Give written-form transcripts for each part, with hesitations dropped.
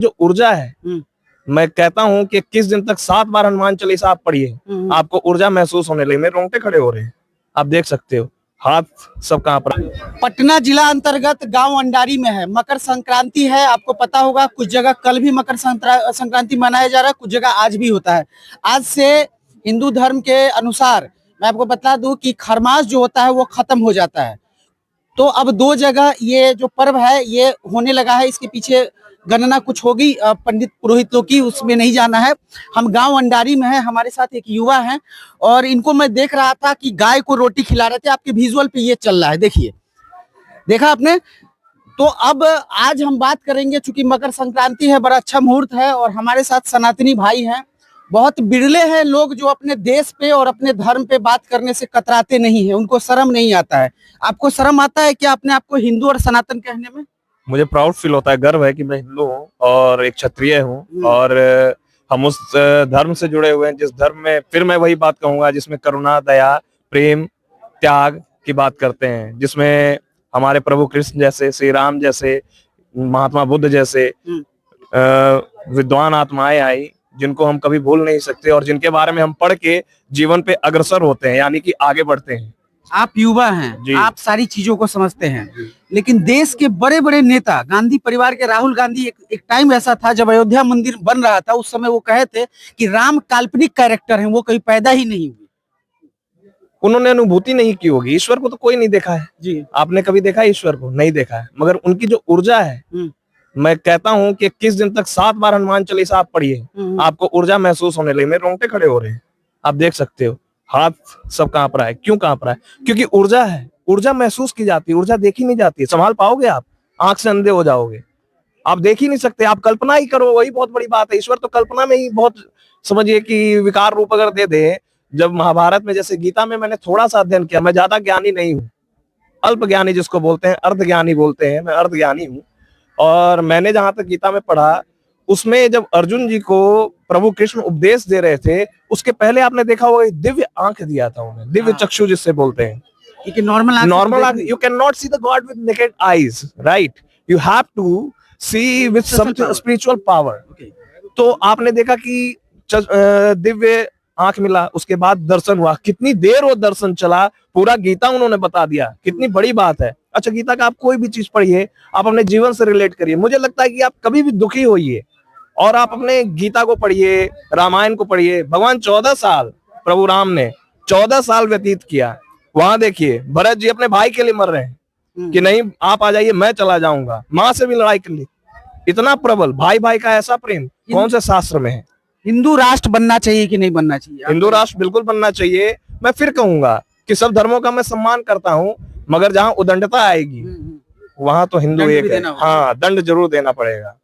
जो ऊर्जा है, मैं कहता हूँ कि 21 दिन तक 7 बार हनुमान चालीसा आप पढ़िए, आपको ऊर्जा महसूस होने लगी। मेरे रोंगटे खड़े हो रहे हैं, आप देख सकते हो, हाथ सब कांप रहा है। पटना जिला अंतर्गत गांव अंडारी में है, मकर संक्रांति है। आपको पता होगा कुछ जगह कल भी मकर संक्रांति मनाया जा रहा है, कुछ जगह आज भी होता है। आज से हिंदू धर्म के अनुसार मैं आपको बता दूं कि खरमास जो होता है वो खत्म हो जाता है। तो अब 2 जगह ये जो पर्व है ये होने लगा है। इसके पीछे गणना कुछ होगी पंडित पुरोहित लोग की, उसमें नहीं जाना है। हम गांव अंडारी में है, हमारे साथ एक युवा है और इनको मैं देख रहा था कि गाय को रोटी खिला रहे थे। आपके विजुअल पे ये चल रहा है, देखिए, देखा आपने। तो अब आज हम बात करेंगे, चूंकि मकर संक्रांति है, बड़ा अच्छा मुहूर्त है और हमारे साथ सनातनी भाई हैं। बहुत बिरले हैं लोग जो अपने देश पे और अपने धर्म पे बात करने से कतराते नहीं है, उनको शर्म नहीं आता है। आपको शर्म आता है क्या अपने आप को हिंदू और सनातन कहने में? मुझे प्राउड फील होता है, गर्व है कि मैं हिंदू हूँ और एक क्षत्रिय हूँ और हम उस धर्म से जुड़े हुए हैं जिस धर्म में, फिर मैं वही बात कहूंगा, जिसमें करुणा, दया, प्रेम, त्याग की बात करते हैं, जिसमें हमारे प्रभु कृष्ण जैसे, श्री राम जैसे, महात्मा बुद्ध जैसे विद्वान आत्माएं आई, जिनको हम कभी भूल नहीं सकते और जिनके बारे में हम पढ़ के जीवन पे अग्रसर होते हैं, यानी कि आगे बढ़ते हैं। आप युवा हैं, आप सारी चीजों को समझते हैं, लेकिन देश के बड़े बड़े नेता, गांधी परिवार के राहुल गांधी, एक टाइम ऐसा था जब अयोध्या मंदिर बन रहा था, उस समय वो कहे थे कि राम काल्पनिक कैरेक्टर हैं, वो कहीं पैदा ही नहीं हुए। उन्होंने अनुभूति नहीं की होगी, ईश्वर को तो कोई नहीं देखा है जी। आपने कभी देखा है ईश्वर को? नहीं देखा है, मगर उनकी जो ऊर्जा है, मैं कहता हूँ कि 21 दिन तक 7 बार हनुमान चालीसा आप पढ़िए, आपको ऊर्जा महसूस होने लगी। मेरे रोंगटे खड़े हो रहे हैं, आप देख सकते हो, हाथ सब कांप रहा है। क्यों कांप रहा है? क्योंकि ऊर्जा है, ऊर्जा महसूस की जाती है, ऊर्जा देखी नहीं जाती है। संभाल पाओगे आप? आंख से अंधे हो जाओगे, आप देख ही नहीं सकते, आप कल्पना ही करो, वही बहुत बड़ी बात है। ईश्वर तो कल्पना में ही बहुत, समझिए कि विकार रूप अगर दे दे, जब महाभारत में, जैसे गीता में मैंने थोड़ा सा अध्ययन किया, मैं ज्यादा ज्ञानी नहीं हूँ, अल्प ज्ञानी जिसको बोलते हैं, अर्ध ज्ञानी बोलते हैं, मैं अर्ध ज्ञानी हूँ। और मैंने जहां तक गीता में पढ़ा, उसमें जब अर्जुन जी को प्रभु कृष्ण उपदेश दे रहे थे, उसके पहले आपने देखा होगा दिव्य आंख दिया था उन्हें, दिव्य चक्षु जिससे बोलते हैं। क्योंकि नॉर्मल आंख, you can not see the god with naked eyes, right? You have to see with some spiritual power. तो आपने देखा कि दिव्य आंख मिला, उसके बाद दर्शन हुआ। कितनी देर वो दर्शन चला, पूरा गीता उन्होंने बता दिया, कितनी बड़ी बात है। अच्छा, गीता का आप कोई भी चीज पढ़िए, आप अपने जीवन से रिलेट करिए। मुझे लगता है कि आप कभी भी दुखी होइए और आप अपने गीता को पढ़िए, रामायण को पढ़िए। भगवान 14 साल, प्रभु राम ने 14 साल व्यतीत किया। वहां देखिए, भरत जी अपने भाई के लिए मर रहे हैं कि नहीं आप आ जाइए, मैं चला जाऊंगा। माँ से भी लड़ाई कर ली। इतना प्रबल भाई भाई का ऐसा प्रेम कौन से शास्त्र में है? हिंदू राष्ट्र बनना चाहिए कि नहीं बनना चाहिए? हिंदू राष्ट्र बिल्कुल बनना चाहिए। मैं फिर कहूंगा कि सब धर्मों का मैं सम्मान करता हूँ, मगर जहाँ उदंडता आएगी वहां तो हिंदू एक है। हाँ, दंड जरूर देना पड़ेगा।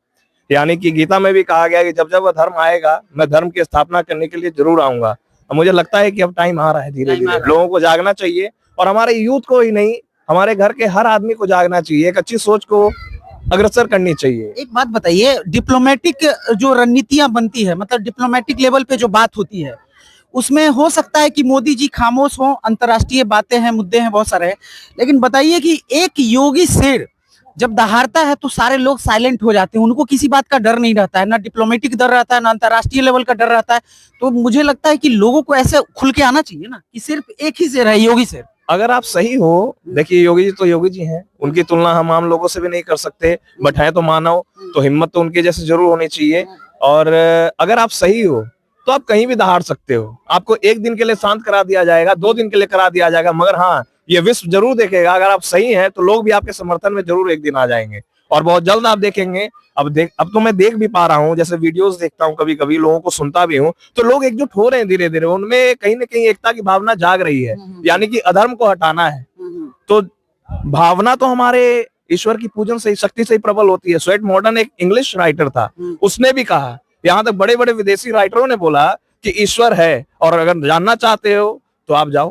यानी कि गीता में भी कहा गया कि जब जब वह धर्म आएगा, मैं धर्म की स्थापना करने के लिए जरूर आऊंगा। मुझे लगता है कि अब टाइम आ रहा है, धीरे धीरे लोगों को जागना चाहिए और हमारे यूथ को ही नहीं, हमारे घर के हर आदमी को जागना चाहिए, एक अच्छी सोच को अग्रसर करनी चाहिए। एक बात बताइए, डिप्लोमेटिक जो रणनीतियां बनती है, मतलब डिप्लोमेटिक लेवल पे जो बात होती है, उसमें हो सकता है कि मोदी जी खामोश हों, अंतर्राष्ट्रीय बातें हैं, मुद्दे हैं, बहुत सारे हैं, लेकिन बताइए कि एक योगी शेर जब दहाड़ता है तो सारे लोग साइलेंट हो जाते हैं, उनको किसी बात का डर नहीं रहता है, ना डिप्लोमेटिक डर रहता है, ना अंतर्राष्ट्रीय लेवल का डर रहता है। तो मुझे लगता है कि लोगों को ऐसे खुल के आना चाहिए ना कि सिर्फ एक ही शेर है, योगी शेर। अगर आप सही हो, देखिए योगी जी तो योगी जी हैं, उनकी तुलना हम आम लोगों से भी नहीं कर सकते, बट है तो मानव, तो हिम्मत तो उनके जैसे जरूर होनी चाहिए। और अगर आप सही हो तो आप कहीं भी दहाड़ सकते हो। आपको एक दिन के लिए शांत करा दिया जाएगा, 2 दिन के लिए करा दिया जाएगा, मगर हाँ, ये विश्व जरूर देखेगा। अगर आप सही हैं तो लोग भी आपके समर्थन में जरूर एक दिन आ जाएंगे और बहुत जल्द आप देखेंगे। अब तो मैं देख भी पा रहा हूँ, जैसे वीडियोस देखता हूँ, कभी कभी लोगों को सुनता भी हूँ, तो लोग एकजुट हो रहे हैं धीरे धीरे, उनमें कहीं ना कहीं एकता की भावना जाग रही है, यानी कि अधर्म को हटाना है। तो भावना तो हमारे ईश्वर की पूजन से, शक्ति से ही प्रबल होती है। स्वेट मॉडर्न एक इंग्लिश राइटर था, उसने भी कहा, यहाँ तक बड़े बड़े विदेशी राइटरों ने बोला कि ईश्वर है, और अगर जानना चाहते हो तो आप जाओ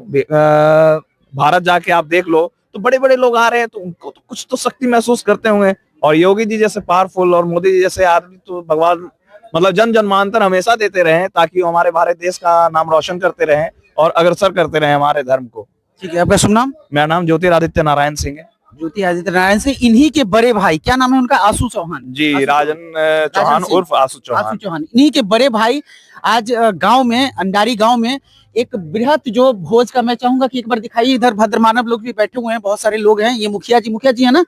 भारत जाके आप देख लो, तो बड़े बड़े लोग आ रहे हैं, तो उनको तो कुछ तो शक्ति महसूस करते होंगे। और योगी जी जैसे पावरफुल और मोदी जी जैसे आदमी तो भगवान, मतलब जन जन्मांतर हमेशा देते रहे, ताकि वो हमारे भारत देश का नाम रोशन करते रहें और अग्रसर करते रहें हमारे धर्म को। ठीक है, आपका शुभ नाम? मेरा नाम ज्योतिरादित्य नारायण सिंह है। ज्योति आदित्य नारायण से इन्हीं के बड़े भाई, क्या नाम है उनका, आशु चौहान जी, आशु राजन चौहान सिंह। उर्फ आशु आशु चौहान। चौहान, इन्हीं के बड़े भाई आज गांव में, अंडारी गांव में एक बृहत जो भोज का, मैं चाहूंगा कि एक बार दिखाइए। इधर भद्रमानव लोग भी बैठे हुए हैं, बहुत सारे लोग हैं। ये मुखिया जी है ना,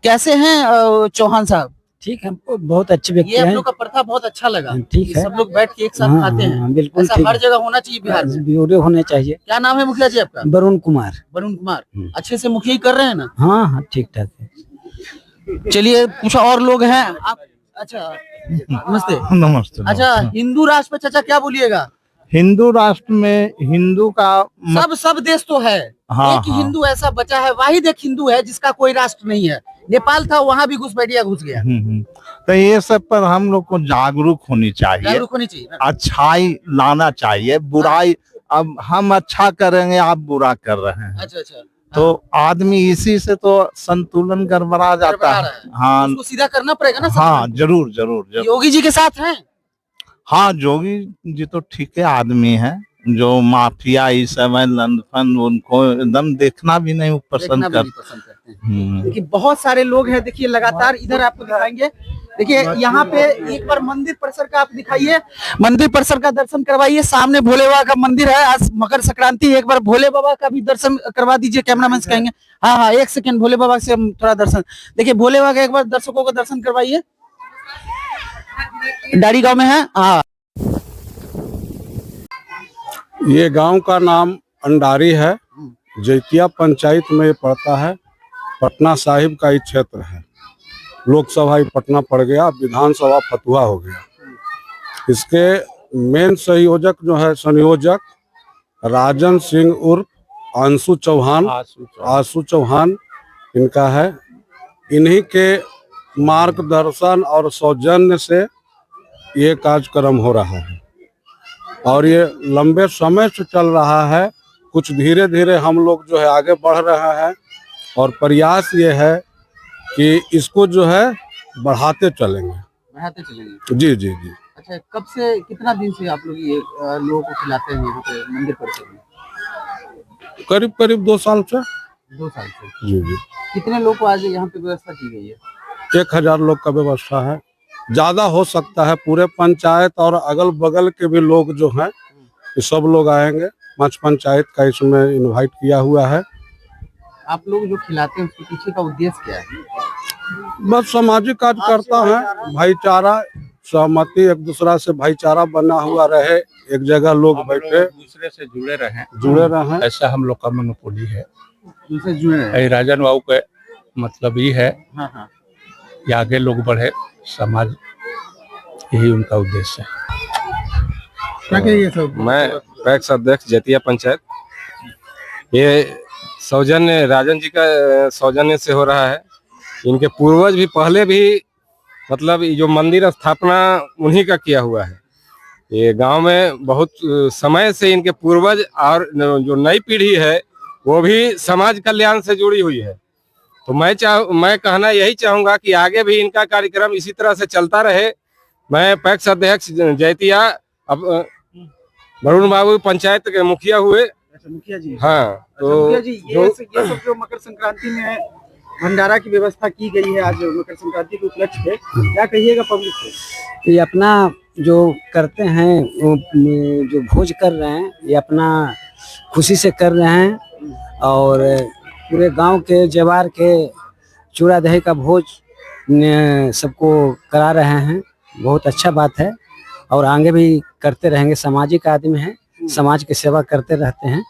कैसे हैं चौहान साहब? ठीक है, बहुत अच्छे व्यक्ति ये आप हैं। लोग का प्रथा बहुत अच्छा लगा, ठीक है, सब लोग बैठ के एक साथ हाँ, खाते हैं। हाँ, बिल्कुल ऐसा ठीक हर है। जगह होना चाहिए बिहार में। ब्यूरो होने चाहिए। क्या नाम है मुखिया जी आपका? वरुण कुमार। वरुण कुमार। हम्म। अच्छे से मुखिया कर रहे हैं ना? हाँ हाँ, ठीक ठाक है। चलिए कुछ और लोग हैं आप। अच्छा, नमस्ते। नमस्ते। अच्छा, हिंदू राष्ट्र पे चाचा क्या बोलिएगा? हिंदू राष्ट्र में हिंदू का सब देश तो है, हाँ, एक हाँ। हिंदू ऐसा बचा है, वाहिद एक हिंदू है जिसका कोई राष्ट्र नहीं है। नेपाल था, वहां भी घुसपैठिया घुस गया। तो ये सब पर हम लोग को जागरूक होनी चाहिए, जागरूक होनी चाहिए ना? अच्छाई लाना चाहिए, बुराई अब हम अच्छा करेंगे, आप बुरा कर रहे हैं, अच्छा अच्छा, तो आदमी इसी से तो संतुलन गड़बड़ा जाता गड़बड़ा है। रहा है। हाँ उसको सीधा करना पड़ेगा ना। हाँ, जरूर जरूर जरूर। योगी जी के साथ हैं? हाँ, जोगी जी तो ठीक है आदमी है, जो माफिया ये सब है लंदफन, उनको एकदम देखना भी नहीं देखना पसंद भी कर। नहीं पसंद करते हैं। देखिए बहुत सारे लोग हैं, देखिए लगातार इधर आपको दिखाएंगे। देखिए यहाँ पे एक बार मंदिर परिसर का आप दिखाइए, मंदिर परिसर का दर्शन करवाइए। सामने भोले बाबा का मंदिर है, आज मकर संक्रांति, एक बार भोले बाबा का भी दर्शन करवा दीजिए। कैमरामैन से कहेंगे, हाँ हाँ, एक सेकंड, भोले बाबा से हम थोड़ा दर्शन। देखिए भोले बाबा का एक बार दर्शकों का दर्शन करवाइए। डारी गांव में है। हाँ, ये गांव का नाम अंडारी है, जैतिया पंचायत में ये पड़ता है। पटना साहिब का ही क्षेत्र है। लोकसभा ही पटना पड़ गया, विधानसभा फतुहा हो गया। इसके मेन संयोजक जो है, संयोजक राजन सिंह उर्फ आंसू चौहान, आशु चौहान इनका है। इन्हीं के मार्गदर्शन और सौजन्य से ये कार्यक्रम हो रहा है और ये लंबे समय से चल रहा है। कुछ धीरे धीरे हम लोग जो है आगे बढ़ रहे हैं और प्रयास ये है कि इसको जो है बढ़ाते चलेंगे। बढ़ाते चलेंगे। जी जी जी। अच्छा, कब से, कितना दिन से आप लोग ये लोगों को खिलाते हैं यहाँ पे मंदिर परिसर में? करीब करीब 2 साल से। 2 साल से। जी जी। कितने लोग को आज यहाँ पे व्यवस्था की गई है? 1000 लोग का व्यवस्था है, ज्यादा हो सकता है। पूरे पंचायत और अगल बगल के भी लोग जो हैं, ये सब लोग आएंगे। 5 पंचायत का इसमें इनवाइट किया हुआ है। आप लोग जो खिलाते हैं उसके पीछे का उद्देश्य क्या है? बस सामाजिक कार्य करता है, भाईचारा, सहमति, एक दूसरा से भाईचारा बना हुआ रहे, एक जगह लोग बैठे दूसरे से जुड़े रहे। ऐसा हम लोग का मनोपोली है। दूसरे जुड़े हैं। राजन बाबू के मतलब ये है हाँ हाँ। कि आगे लोग बढ़े, समाज, यही उनका उद्देश्य है। क्या कहिए सब? मैं पैक्स अध्यक्ष जैतिया पंचायत। ये सौजन्य राजन जी का सौजन्य से हो रहा है। इनके पूर्वज भी पहले भी मतलब ये जो मंदिर स्थापना उन्हीं का किया हुआ है। ये गांव में बहुत समय से इनके पूर्वज और जो नई पीढ़ी है वो भी समाज कल्याण से जुड़ी हुई है। तो मैं कहना यही चाहूंगा कि आगे भी इनका कार्यक्रम इसी तरह से चलता रहे। मैं पैक्स अध्यक्ष जैतिया, अब वरुण बाबू पंचायत के मुखिया हुए। अच्छा, मुखिया जी। हाँ, अच्छा, तो मुखिया जी, ये सब जो मकर संक्रांति में भंडारा की व्यवस्था की गई है आज मकर संक्रांति के उपलक्ष्य पे, क्या कहिएगा पब्लिक को? ये अपना जो करते हैं, वो जो भोज कर रहे हैं, ये अपना खुशी से कर रहे हैं और पूरे गांव के जवार के चूड़ा दही का भोज सबको करा रहे हैं। बहुत अच्छा बात है और आगे भी करते रहेंगे। सामाजिक आदमी हैं, समाज की सेवा करते रहते हैं।